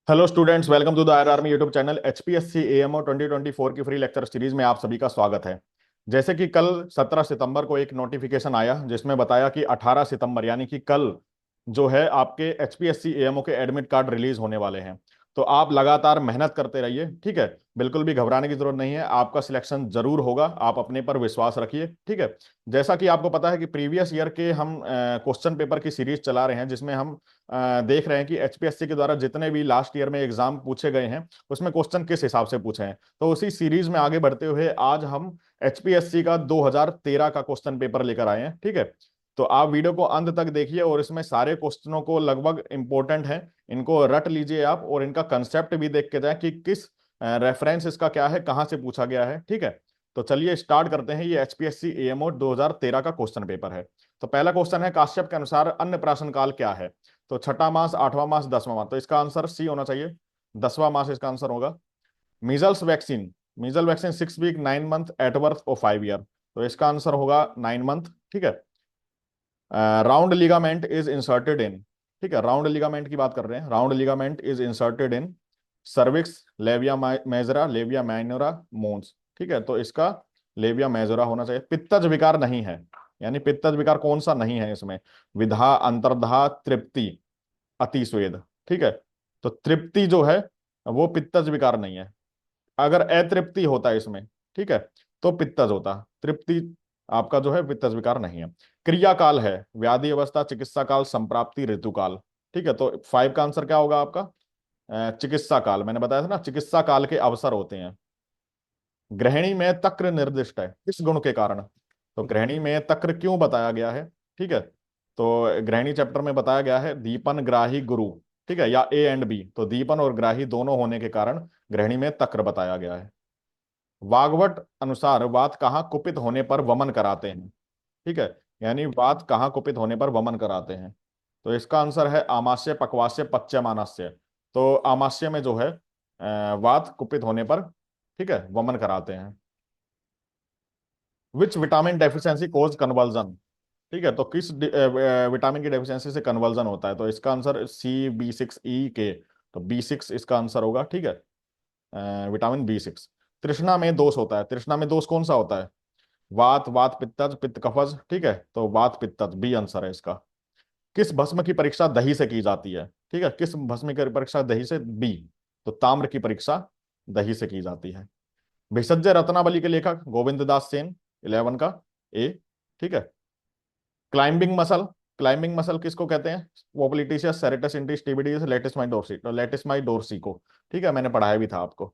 Hello students, welcome to the R army YouTube channel. HPSC AMO 2024 की free lecture series में आप सभी का स्वागत है। जैसे कि कल 17 सितंबर को एक नोटिफिकेशन आया जिसमें बताया कि 18 सितंबर यानी कि कल जो है आपके एचपीएससी एएमओ के एडमिट कार्ड रिलीज होने वाले हैं। तो आप लगातार मेहनत करते रहिए, ठीक है। बिल्कुल भी घबराने की जरूरत नहीं है, आपका सिलेक्शन जरूर होगा, आप अपने पर विश्वास रखिए, ठीक है। जैसा कि आपको पता है कि प्रीवियस ईयर के हम क्वेश्चन पेपर की सीरीज चला रहे हैं जिसमें हम देख रहे हैं कि एचपीएससी के द्वारा जितने भी लास्ट ईयर में एग्जाम पूछे गए हैं उसमें क्वेश्चन किस हिसाब से पूछे हैं। तो उसी सीरीज में आगे बढ़ते हुए आज हम एचपीएससी का 2013 का क्वेश्चन पेपर लेकर आए हैं, ठीक है। तो आप वीडियो को अंत तक देखिए और इसमें सारे क्वेश्चनों को लगभग इंपॉर्टेंट हैं, इनको रट लीजिए आप और इनका कंसेप्ट भी देख के जाए कि किस रेफरेंस इसका क्या है, कहां से पूछा गया है, ठीक है। तो चलिए स्टार्ट करते हैं। ये एचपीएससी एएमओ 2013 का क्वेश्चन पेपर है। तो पहला क्वेश्चन है, काश्यप के अनुसार अन्नप्राशन काल क्या है। तो छठा मास, आठवां मास, 10वां मास, तो इसका आंसर सी होना चाहिए। 10वां मास इसका आंसर होगा। Measles vaccine, measles vaccine 6 week, 9 month, at birth और 5 ईयर, तो इसका आंसर होगा 9 मंथ, ठीक है। Round ligament is inserted in, ठीक है, राउंड लिगामेंट की बात कर रहे हैं। Round ligament is inserted in cervix, labia majora, labia minora, mons, ठीक है। तो इसका लेविया मेजोरा होना चाहिए। पित्तज विकार नहीं है, यानी पित्तज विकार कौन सा नहीं है इसमें। विधा, अंतर्धा, तृप्ति, अतिस्वेद, ठीक है। तो तृप्ति जो है वो पित्तज विकार नहीं है। अगर अतृप्ति होता है इसमें, ठीक है, तो पित्तज होता। तृप्ति आपका जो है पित्तज विकार नहीं है। क्रिया काल है व्याधि अवस्था, चिकित्सा काल, संप्राप्ति, ऋतुकाल, ठीक है। तो 5 का आंसर क्या होगा आपका। चिकित्सा काल, मैंने बताया था ना, चिकित्सा काल के अवसर होते हैं। गृहिणी में तक्र निर्दिष्ट है किस गुण के कारण। तो गृहिणी में तक्र क्यों बताया गया है, ठीक है। तो गृहिणी चैप्टर में बताया गया है दीपन, ग्राही, गुरु, ठीक है, या ए एंड बी, तो दीपन और ग्राही दोनों होने के कारण गृहिणी में तक्र बताया गया है। वाग्भट अनुसार वात कहाँ कुपित होने पर वमन कराते हैं, ठीक है, यानी वात कहाँ कुपित होने पर वमन कराते हैं। तो इसका आंसर है आमाशय, पक्वाशय, पच्यमानस्य। तो आमाशय में जो है वात कुपित होने पर, ठीक है, वमन कराते हैं। Which vitamin deficiency cause conversion, ठीक है, तो किस विटामिन की डेफिशिएंसी से कन्वर्जन होता है। तो इसका आंसर C B6E के, तो B6 इसका आंसर होगा, ठीक है। Vitamin B6। तृष्णा में दोष होता है, तृष्णा में दोष कौन सा होता है। वात, वात पित्तज, पित्त कफज, ठीक है, तो वात पित्तज बी आंसर है इसका। किस भस्म की परीक्षा दही से की जाती है, ठीक है, किस भस्म की परीक्षा दही से, बी, तो ताम्र की परीक्षा दही से की जाती है। भिषज्य रत्नावली के लेखक गोविंद दास सेन, 11 का ए, ठीक है। क्लाइंबिंग मसल, क्लाइंबिंग मसल किसको कहते हैं। पोप्लिटिशियस, सेरेटस इंटीस, टिबिडियस, लेटिसमाई डोर्सी, तो लेटिसमाई डोर्सी को, ठीक है, मैंने पढ़ाया भी था आपको।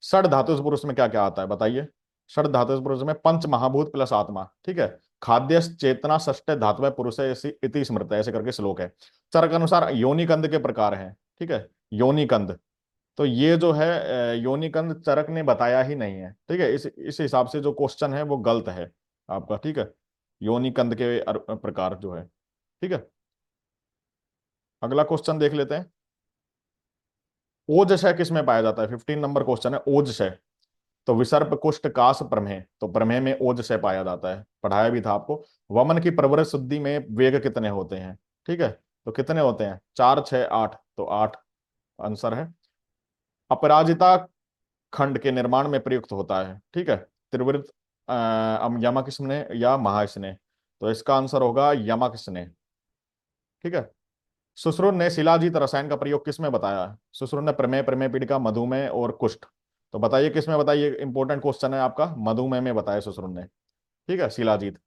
षड धातुष पुरुष में क्या क्या आता है बताइए। षड धातुष पुरुष में पंच महाभूत प्लस आत्मा, ठीक है। खाद्य चेतना षष्ठ धातु पुरुष इति स्मृत, ऐसे करके श्लोक है। चरक अनुसार योनि कंद के प्रकार हैं, ठीक है, योनि कंद। तो ये जो है योनि कंद चरक ने बताया ही नहीं है, ठीक है। इस हिसाब से जो क्वेश्चन है वो गलत है आपका, ठीक है। योनि कंद के प्रकार जो है, ठीक है। अगला क्वेश्चन देख लेते हैं। ओजशय किस में पाया जाता है। 15 नंबर क्वेश्चन है, ओजशय। तो विसर्प, कुष्ठ, काश, प्रमेह, तो प्रमेह में ओजशय पाया जाता है, पढ़ाया भी था आपको। वमन की प्रवृत्ति शुद्धि में वेग कितने होते हैं, ठीक है, तो कितने होते हैं, 4, 6, 8, तो 8 आंसर है। अपराजिता खंड के निर्माण में प्रयुक्त होता है, ठीक है, त्रिवृत, यमक स्नेह या महास्नेह, तो इसका आंसर होगा यमक स्नेह, ठीक है। सुश्रुत ने शिलाजीत रसायन का प्रयोग किस में बताया है। सुश्रुत ने प्रमेय, प्रमेय पीड़िका, मधुमेह और कुष्ठ, तो बताइए किस में बताइए। इंपॉर्टेंट क्वेश्चन है आपका, मधुमेह में बताया सुश्रुत ने, ठीक है, शिलाजीत।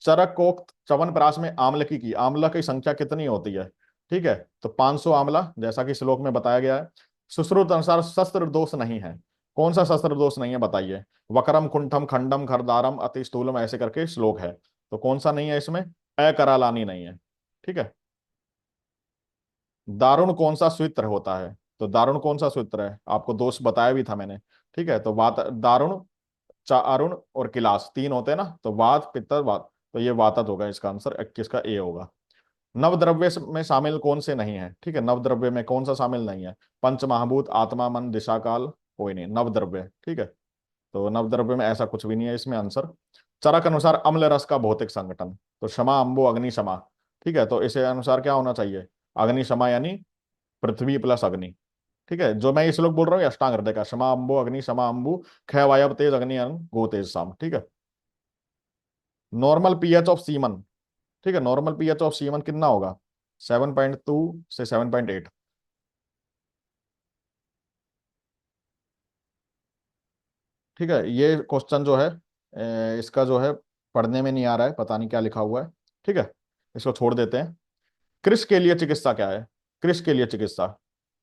चरकोक्त च्यवनप्राश में आम्ल की संख्या कितनी होती है, ठीक है, तो 500 आम्ला, जैसा कि श्लोक में बताया गया है। सुश्रुत अनुसार शस्त्र दोष नहीं है, कौन सा शस्त्र दोष नहीं है बताइए। वक्रम, कुंठम, खंडम, खरदारम, अति स्थूलम, ऐसे करके श्लोक है, तो कौन सा नहीं है इसमें, अकरालानी नहीं है, ठीक है। दारुण कौन सा सूत्र होता है। तो दारुण कौन सा सूत्र है, आपको दोष बताया भी था मैंने, ठीक है। तो वात, दारुण, चारुण और किलास, 3 होते हैं ना, तो वात, पित्त, वात, तो ये वातज होगा इसका आंसर, 21 का ए होगा। नवद्रव्य में शामिल कौन से नहीं है, ठीक है, नवद्रव्य में कौन सा शामिल नहीं है। पंच महाभूत, आत्मा, मन, दिशा, काल, कोई नहीं, नवद्रव्य, ठीक है। तो नवद्रव्य में ऐसा कुछ भी नहीं है इसमें आंसर। चरक अनुसार अम्ल रस का भौतिक संगठन, तो क्षमा, अम्बो, अग्नि, क्षमा, ठीक है, तो इसे अनुसार क्या होना चाहिए, अग्नि शमा यानी पृथ्वी प्लस अग्नि। ठीक है, जो मैं ये श्लोक बोल रहा हूँ ये अष्टांग हृदय का, क्षमा अम्बो अग्नि क्षमा अम्बु ख वायव तेज अग्नि अन गो तेज साम। ठीक है। नॉर्मल पीएच ऑफ सीमन, ठीक है, नॉर्मल पीएच ऑफ सीमन कितना होगा? 7.2 से 7.8। ठीक है, ये क्वेश्चन जो है इसका जो है पढ़ने में नहीं आ रहा है, पता नहीं क्या लिखा हुआ है। ठीक है, इसको छोड़ देते हैं। कृष के लिए चिकित्सा क्या है? कृष के लिए चिकित्सा,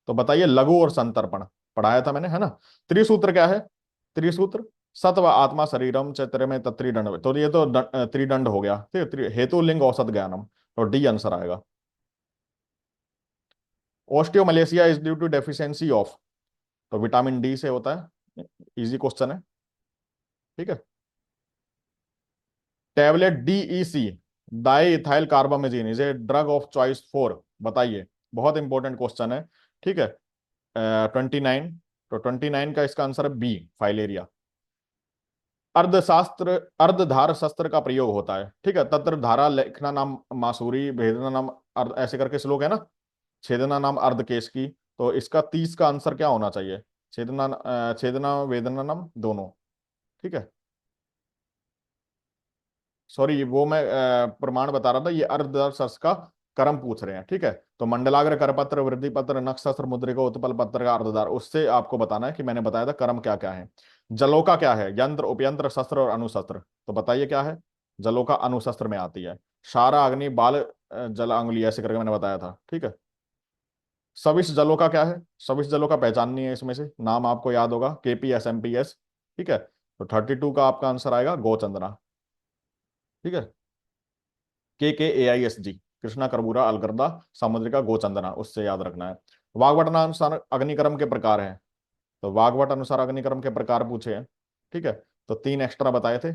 तो बताइए, लघु और संतर्पण पढ़ाया था मैंने, है ना। त्रिसूत्र क्या है? त्रिसूत्र सत्व आत्मा शरीरम चैत्र में तत्रिदंड, तो ये तो त्रिदंड हो गया। ठीक है, हेतु लिंग औसत ज्ञानम, तो डी आंसर आएगा। Osteomalacia is due to deficiency of, तो विटामिन डी से होता है। इजी क्वेश्चन है। ठीक है। Tablet DEC, diethylcarbamazine is a drug of choice for, बताइए, बहुत इंपॉर्टेंट क्वेश्चन है। ठीक है। 29, तो 29 का इसका आंसर है बी, फाइलेरिया। अर्धशास्त्र अर्धधार शस्त्र का प्रयोग होता है। ठीक है, तत्र धारा लेखना नाम मासूरी भेदना नाम अर्ध, ऐसे करके श्लोक है ना। छेदना नाम अर्धकेश की, तो इसका 30 का आंसर क्या होना चाहिए? छेदना छेदना वेदना नाम दोनों। ठीक है, सॉरी वो मैं प्रमाण बता रहा था, ये अर्धदर्शस का कर्म पूछ रहे हैं। ठीक है, तो मंडलाग्र करपत्र वृद्धि पत्र नक्षत्र मुद्रिका उत्पल पत्र का अर्धदार, उससे आपको बताना है कि मैंने बताया था कर्म क्या क्या है। जलोका क्या है? यंत्र उपयंत्र शस्त्र और अनुशस्त्र, तो बताइए क्या है? जलोका अनुशस्त्र में आती है। सारा अग्नि बाल जल अंगुली, ऐसे करके मैंने बताया था। ठीक है। सविश जलोका क्या है? सविश जलोका पहचाननी है, इसमें से नाम आपको याद होगा, KPS MPS। ठीक है, तो 32 का आपका आंसर आएगा गोचंदना। ठीक है, KKAISG, कृष्णा करबूरा अलगर्दा सामुद्रिका गोचंदना, उससे याद रखना है। वाग्भट अनुसार अग्निक्रम के प्रकार हैं, तो वाग्भट अनुसार अग्निक्रम के प्रकार पूछे हैं। ठीक है, तो 3 एक्स्ट्रा बताए थे।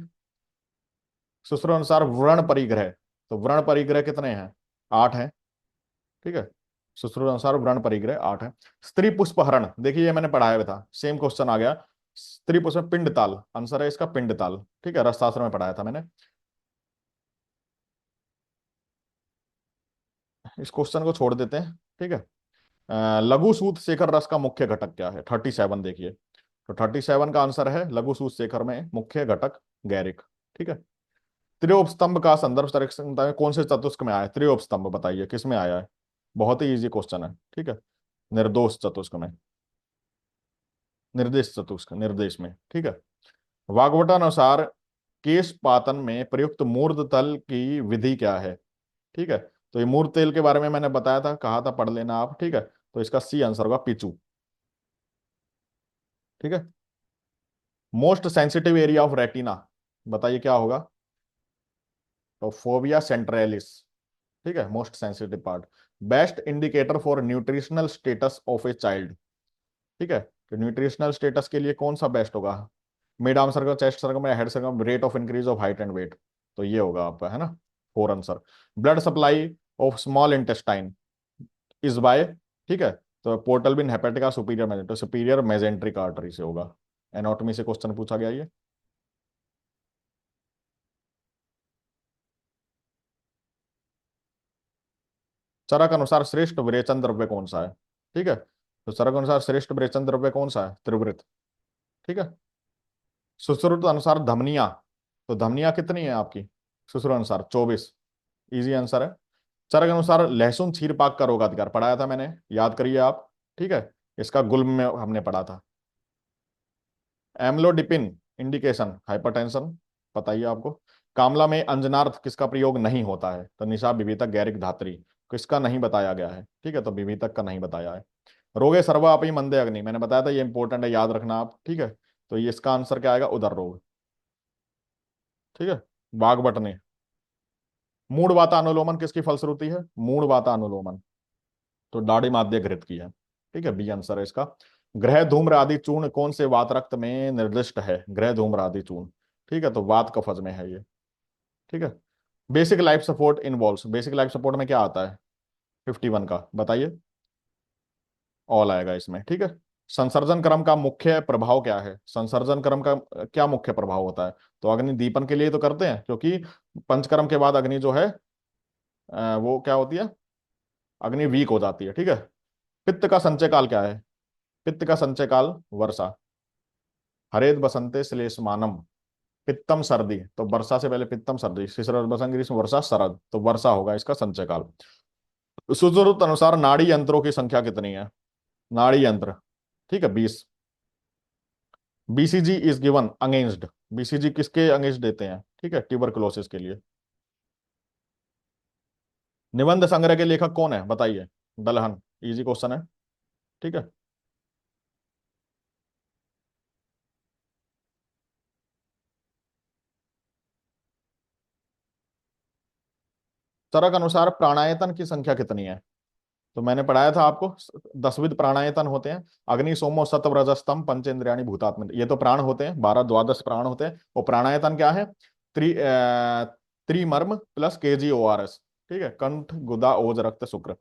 सूत्र अनुसार व्रण परिग्रह, तो व्रण परिग्रह कितने हैं? 8 हैं। ठीक है, सूत्र अनुसार व्रण परिग्रह 8 है। स्त्री पुष्प हरण, देखिए ये मैंने पढ़ाया हुआ था, सेम क्वेश्चन आ गया। स्त्री पुष्प पिंडताल, आंसर है इसका पिंडताल। ठीक है, रसशास्त्र में पढ़ाया था मैंने। इस क्वेश्चन को छोड़ देते हैं। ठीक है। लघु सूत शेखर रस का मुख्य घटक क्या है? 37 देखिए, तो 37 का आंसर है लघु सूत शेखर में मुख्य घटक गैरिक। ठीक है। त्रियोपस्तंभ का संदर्भ संरक्षणता में कौन से चतुष्क में आया है? त्रियोपस्तंभ बताइए किस में आया है? बहुत ही इजी क्वेश्चन है। ठीक है, निर्दोष चतुष्क में, निर्देश चतुष्क, निर्देश में। ठीक है। वाग्भटानुसार केश पातन में प्रयुक्त मूर्ध तल की विधि क्या है? ठीक है, तो ये मूर्ध तेल के बारे में मैंने बताया था, कहा था पढ़ लेना आप। ठीक है, तो इसका सी आंसर होगा पिचू। ठीक है। Most sensitive area of retina, बताइए क्या होगा? तो फोविया सेंट्रैलिस। ठीक है, most sensitive part. Best indicator for nutritional status of a child. ठीक है, तो न्यूट्रिशनल स्टेटस के लिए कौन सा बेस्ट होगा? Mid arm circle, chest circle या head circle, rate of increase of height and weight, तो ये होगा आपका, है ना, 4 answer. Blood supply of small intestine is by, ठीक है, तो portal vein hepatica superior mesenteric, superior mesenteric artery से होगा। एनाटॉमी से क्वेश्चन पूछा गया ये। चरक अनुसार श्रेष्ठ विरेचन द्रव्य कौन सा है? ठीक है, तो चरक अनुसार श्रेष्ठ विरेचन द्रव्य कौन सा है? त्रिवृत। ठीक है। सुश्रुत अनुसार धमनिया, तो धमनिया कितनी है आपकी? सुश्रुत अनुसार 24, इजी आंसर है। चरक अनुसार लहसुन क्षीर पाक का रोगाधिकार पढ़ाया था मैंने, याद करिए आप। ठीक है, इसका गुल्म में हमने पढ़ा था। एम्लोडिपिन इंडिकेशन हाइपरटेंशन, बताइए आपको। कामला में अंजनार्थ किसका प्रयोग नहीं होता है? तो निशा विवितक गैरिक धात्री, किसका नहीं बताया गया है? ठीक है, तो विवितक का नहीं बताया है। रोगे सर्वापि मंदे अग्नि, मैंने बताया था ये इंपॉर्टेंट है, याद रखना आप। ठीक है, तो ये इसका आंसर क्या आएगा? उदर रोग। ठीक है। बागवटने, मूड वातानुलोमन किसकी फलश्रुति है? मूड वातानुलोमन, तो दाढ़ी माध्य घृत की है। ठीक है, बी आंसर है इसका। ग्रह धूम्र आदि चूर्ण कौन से वात रक्त में निर्दिष्ट है? ग्रह धूम्र आदि चूर्ण, ठीक है, तो वात कफज में है ये। ठीक है। Basic life support involves, basic life support में क्या आता है? 51 का बताइए। ऑल आएगा इसमें। ठीक है। संसर्जन क्रम का मुख्य प्रभाव क्या है? संसर्जन क्रम का क्या मुख्य प्रभाव होता है? तो अग्नि दीपन के लिए तो करते हैं, क्योंकि पंचकर्म के बाद अग्नि जो है वो क्या होती है? अग्नि वीक हो जाती है, ठीक है। पित्त का संचय काल क्या है? पित्त का संचय काल वर्षा। हरेत बसंते श्लेषमानम। पित्तम सर्दी, तो वर्षा से पहले पित्तम सर्दी, शिशिर बसंत ग्रीष्म वर्षा शरद, तो वर्षा होगा इसका संचय काल। सुश्रुत अनुसार नाड़ी यंत्रों की संख्या कितनी है? नाड़ी यंत्र, ठीक है, 20। BCG is given against. BCG किसके अगेंस्ट देते हैं? ठीक है, ट्यूबरकुलोसिस के लिए। निबंध संग्रह के लेखक कौन है बताइए? दलहन, इजी क्वेश्चन है, ठीक है। चरक अनुसार प्राणायतन की संख्या कितनी है? तो मैंने पढ़ाया था आपको, 10विध प्राणायतन होते हैं। अग्नि सोमो सत्व रजस्तम पंचेंद्रियाणि भूतात्म, ये तो प्राण होते हैं, 12 द्वादश प्राण होते हैं। और प्राणायतन क्या है? त्रिमर्म प्लस KGORS, ठीक है, कंठ गुदा ओज रक्त शुक्र।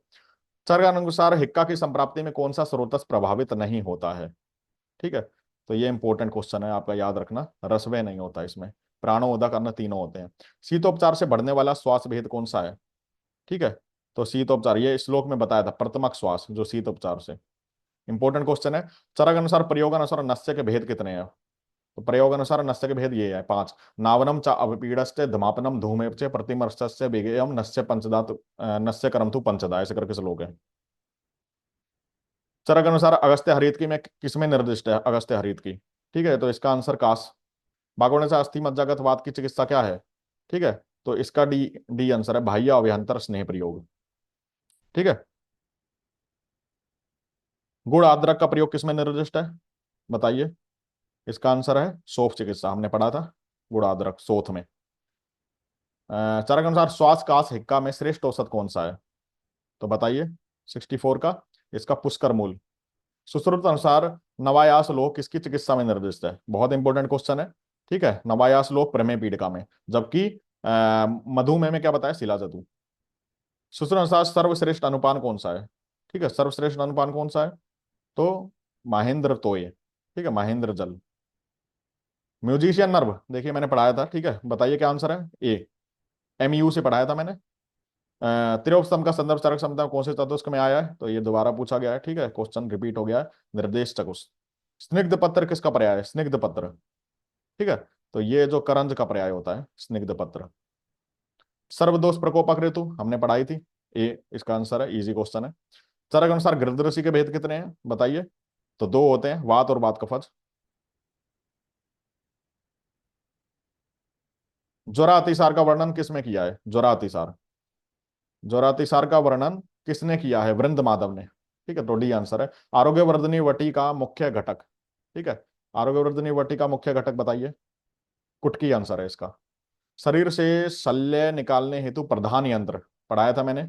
चरक अनुसार हिक्का की संप्राप्ति में कौन सा स्रोतस प्रभावित नहीं होता है? ठीक है, तो ये इंपॉर्टेंट क्वेश्चन है आपका, याद रखना। रसवय नहीं होता इसमें। प्राणो उदक अन्न तीनों होते हैं। शीतोपचार से बढ़ने वाला श्वास भेद कौन सा है? ठीक है, तो शीतोपचार, ये श्लोक में बताया था, प्रथमक श्वास जो शीतोपचार से। इंपॉर्टेंट क्वेश्चन है। चरक अनुसार प्रयोग अनुसार नस्य के भेद कितने हैं? तो प्रयोग अनुसार नस्य के भेद ये है 5। नावनम च अवपीडश्च धमापनम धूमेव च प्रतिमर्शस्य वेगेयम नस्य पंचदात नस्य करमथु पंचदा, ऐसे करके श्लोक है। चरक अनुसार अगस्त्य हरित की में किसमें निर्दिष्ट है? अगस्त्य हरित की, ठीक है, तो इसका आंसर काश। बागोड़े से अस्थि मज्जागत वात की चिकित्सा क्या है? ठीक है, तो इसका डी डी आंसर है, बाह्य अभ्यंतर स्नेह प्रयोग, ठीक है। गुड़ अदरक का प्रयोग किसमें निर्दिष्ट है बताइए? इसका आंसर है सौंफ चिकित्सा, हमने पढ़ा था, गुड़ अदरक सोथ में। चरक अनुसार श्वास काश हिक्का में श्रेष्ठ औसत कौन सा है? तो बताइए, 64 का। इसका पुष्कर मूल। सुश्रुत अनुसार नवायास लोक किसकी चिकित्सा में निर्दिष्ट है? बहुत इंपॉर्टेंट क्वेश्चन है, ठीक है। नवायास लोक प्रमेय पीड़िका में, जबकि मधुमेह में क्या बताया? शिलाजतु। सुश्रुत अनुसार सर्वश्रेष्ठ अनुपान कौन सा है? ठीक है, सर्वश्रेष्ठ अनुपान कौन सा है? तो महेंद्र तोय, ठीक है, महेंद्र जल। म्यूजिशियन नर्व, देखिए मैंने पढ़ाया था, ठीक है, बताइए क्या आंसर है? ए। MU से पढ़ाया था मैंने। त्रिलोक स्तंभ का संदर्भ चरक संहिता कौन से चतुष्क में आया है? तो ये दोबारा पूछा गया है, ठीक है, क्वेश्चन रिपीट हो गया है। निर्देश चतुष्क। स्निग्ध पत्र किसका पर्याय है? स्निग्ध पत्र, ठीक है, तो ये जो करंज का पर्याय होता है स्निग्ध पत्र। सर्वदोष प्रकोपक ऋतु हमने पढ़ाई थी, ए इसका आंसर है, इजी क्वेश्चन है। चरक अनुसार गृद्धऋषि के भेद कितने हैं बताइए? तो दो होते हैं, वात और वात कफज। ज्वरातिसार का वर्णन किसमें किया है? ज्वरातिसार, ज्वरातिसार का वर्णन किसने किया है? वृंद माधव ने, ठीक है, तो डी आंसर है। आरोग्यवर्धनी वटी का मुख्य घटक, ठीक है, आरोग्यवर्धनी वटी का मुख्य घटक बताइए? कुटकी आंसर है इसका। शरीर से शल्य निकालने हेतु प्रधान यंत्र पढ़ाया था मैंने।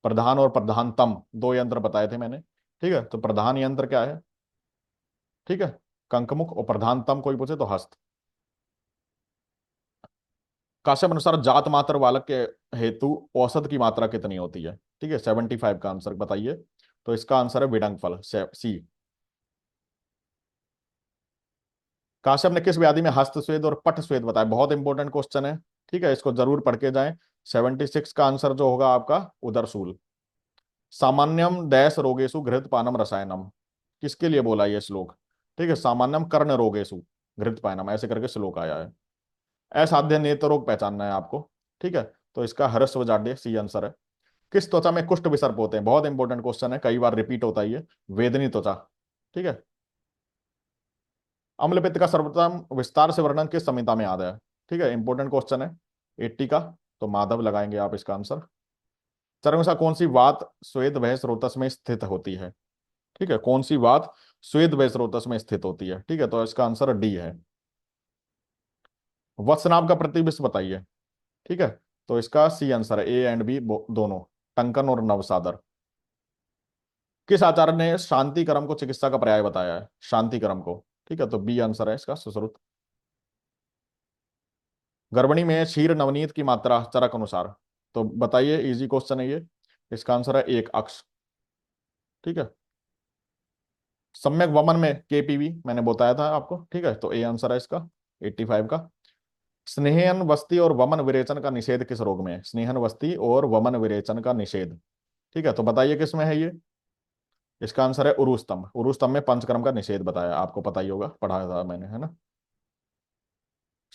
प्रधान और प्रधानतम दो यंत्र बताए थे मैंने, ठीक है, तो प्रधान यंत्र क्या है? ठीक है, कंकमुख, और प्रधानतम कोई पूछे तो हस्त। काश्यप अनुसार जात मात्र बालक के हेतु औसत की मात्रा कितनी होती है? ठीक है, 75 का आंसर बताइए? तो इसका आंसर है विडंकफल, सी। काश्यप ने किस व्याधि में हस्त स्वेद और पट स्वेद बताया? बहुत इंपॉर्टेंट क्वेश्चन है, ठीक है, इसको जरूर पढ़ के जाएं। 76 का आंसर जो होगा आपका उदरशूल। सामान्यम डैश रोगेशु घृत पानम रसायनम, किसके लिए बोला ये श्लोक? ठीक है, सामान्यम कर्ण रोगेशु घृत पानम, ऐसे करके श्लोक आया है। असाध्य नेत्र रोग पहचानना है आपको, ठीक है, तो इसका हर्ष जाड्य सी आंसर है। किस त्वचा में कुष्ठ विसर्प होते हैं? बहुत इंपॉर्टेंट क्वेश्चन है, कई बार रिपीट होता है ये। वेदनी त्वचा, ठीक है। अम्ल पित्त का सर्वोत्तम विस्तार से वर्णन किस संहिता में आता है? ठीक है, इंपॉर्टेंट क्वेश्चन है, 80 का। तो माधव लगाएंगे आप इसका आंसर। चरमसा कौन सी वात स्वेद वह स्रोतस में स्थित होती है? ठीक है, कौन सी वात स्वेद वह स्रोतस में स्थित होती है? ठीक है, तो इसका आंसर डी है। वत्स नाम का प्रतिविष्ट बताइए? ठीक है, तो इसका सी आंसर है, ए एंड बी दोनों, टंकन और नवसादर। किस आचार्य ने शांति कर्म को चिकित्सा का पर्याय बताया है? शांति कर्म को, ठीक है, तो बी आंसर है इसका, सुश्रुत। गर्भणी में क्षीर नवनीत की मात्रा चरक अनुसार, तो बताइए, इजी क्वेश्चन है ये। इसका आंसर है 1 अक्ष, ठीक है। सम्यक वमन में KPV मैंने बताया था आपको, ठीक है, तो ए आंसर है इसका, 85 का। स्नेहन वस्ती और वमन विरेचन का निषेध किस रोग में है? स्नेहन वस्ती और वमन विरेचन का निषेध, ठीक है, तो बताइए किस में है ये। इसका आंसर है उरुस्तंभ। उरुस्तंभ में पंचकर्म का निषेध बताया, आपको पता ही होगा, पढ़ाया था मैंने, है ना।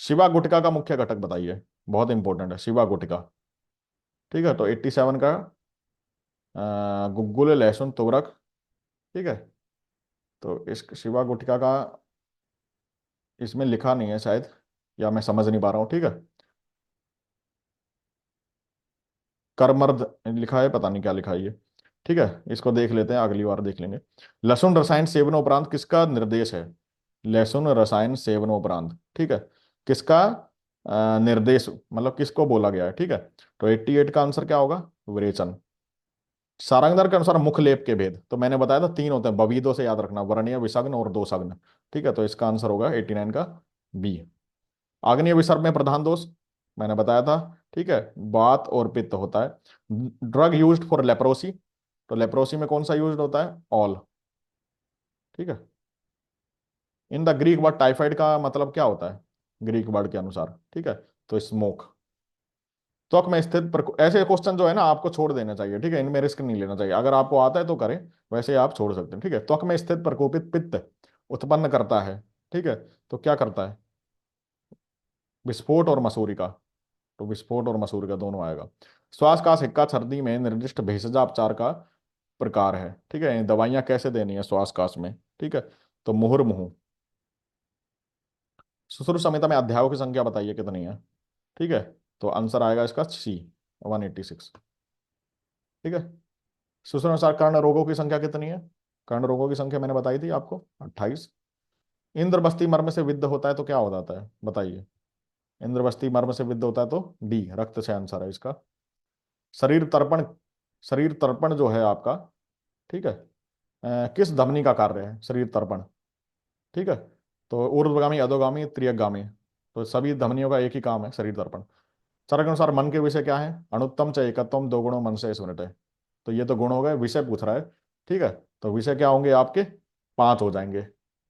शिवा गुटका का मुख्य घटक बताइए, बहुत इंपॉर्टेंट है शिवा गुटका। ठीक है, तो 87 का गुग्गुल, लहसुन, तुगरक। ठीक है, तो इस शिवा गुटका का इसमें लिखा नहीं है शायद, या मैं समझ नहीं पा रहा हूँ। ठीक है, कर्मर्द लिखा है, पता नहीं क्या लिखा है ये। ठीक है, इसको देख लेते हैं, अगली बार देख लेंगे। लहसुन रसायन सेवनोपरांत किसका निर्देश है। लहसुन रसायन सेवनोपरांत, ठीक है, किसका निर्देश, मतलब किसको बोला गया है। ठीक है, तो 88 का आंसर क्या होगा, विरेचन। सारंगधर के अनुसार मुख लेप के भेद, तो मैंने बताया था तीन होते हैं, बवीदों से याद रखना, वर्णीय, विषग्न और दोषग्न। ठीक है, तो इसका आंसर होगा 89 का बी। आग्नेय विसर्ग में प्रधान दोष मैंने बताया था। ठीक है, वात और पित्त होता है। ड्रग यूज्ड फॉर लेप्रोसी, तो लेप्रोसी में कौन सा यूज्ड होता है, ऑल। ठीक है, in the Greek word typhoid का मतलब क्या होता है, ग्रीक वर्ड के अनुसार। ठीक है, तो स्मोक। त्वक में स्थित ऐसे क्वेश्चन जो है ना आपको छोड़ देना चाहिए। ठीक है, इनमें रिस्क नहीं लेना चाहिए, अगर आपको आता है तो करें, वैसे आप छोड़ सकते हैं। ठीक है, त्वक में स्थित प्रकोपित पित्त उत्पन्न करता है। ठीक है, तो क्या करता है, विस्फोट और मसूरी का, तो विस्फोट और मसूरी का दोनों आएगा। श्वास का सिक्का सर्दी में निर्दिष्ट भेषजा उपचार का प्रकार है। ठीक है, दवाइयां कैसे देनी है श्वास काश में। ठीक है, तो मुहुर्मुहु। सुश्रुत संहिता में अध्यायों की संख्या बताइए कितनी है। ठीक है, तो आंसर आएगा इसका सी, 186। ठीक है, सुश्रुत अनुसार कर्ण रोगों की संख्या कितनी है। कर्ण रोगों की संख्या मैंने बताई थी आपको, 28। इंद्रबस्ती मर्म से विद्ध होता है तो क्या हो जाता है बताइए। इंद्रबस्ती मर्म से विद्ध होता है तो डी, रक्त से आंसर है इसका। शरीर तर्पण, शरीर तर्पण जो है आपका, ठीक है, किस धमनी का कार्य है शरीर तर्पण। ठीक है, तो ऊर्ध्वगामी, अधोगामी, त्रियगामी, तो सभी धमनियों का एक ही काम है, शरीर तर्पण। चरक के अनुसार मन के विषय क्या है, अणुत्तम च एकत्वम दो गुणों मन से स्मृत है। तो ये तो गुण हो गए, विषय पूछ रहा है। ठीक है, तो विषय क्या होंगे आपके, पांच हो जाएंगे।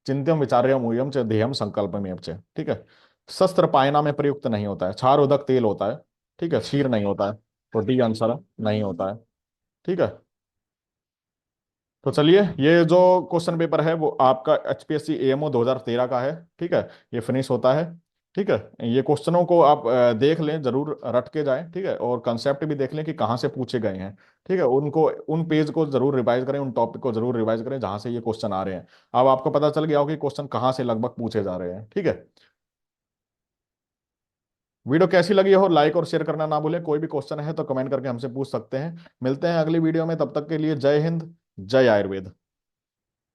चिंत्यम विचार्यम ऊयम च ध्येयम संकल्पमेव च। ठीक है, शस्त्र पायना में प्रयुक्त नहीं होता है, क्षार उदक तेल होता है। ठीक है, क्षीर नहीं होता है, तो डी आंसर नहीं होता है। ठीक है, तो चलिए, ये जो क्वेश्चन पेपर है वो आपका एचपीएससी एएमओ 2013 का है। ठीक है, ये फिनिश होता है। ठीक है, ये क्वेश्चनों को आप देख लें, जरूर रट के जाएं। ठीक है, और कंसेप्ट भी देख लें कि कहाँ से पूछे गए हैं। ठीक है, उनको, उन पेज को जरूर रिवाइज करें, उन टॉपिक को जरूर रिवाइज करें जहां से ये क्वेश्चन आ रहे हैं। अब आपको पता चल गया हो कि क्वेश्चन कहाँ से लगभग पूछे जा रहे हैं। ठीक है, वीडियो कैसी लगी हो लाइक और शेयर करना ना भूलें। कोई भी क्वेश्चन है तो कमेंट करके हमसे पूछ सकते हैं। मिलते हैं अगली वीडियो में, तब तक के लिए जय हिंद, जय आयुर्वेद।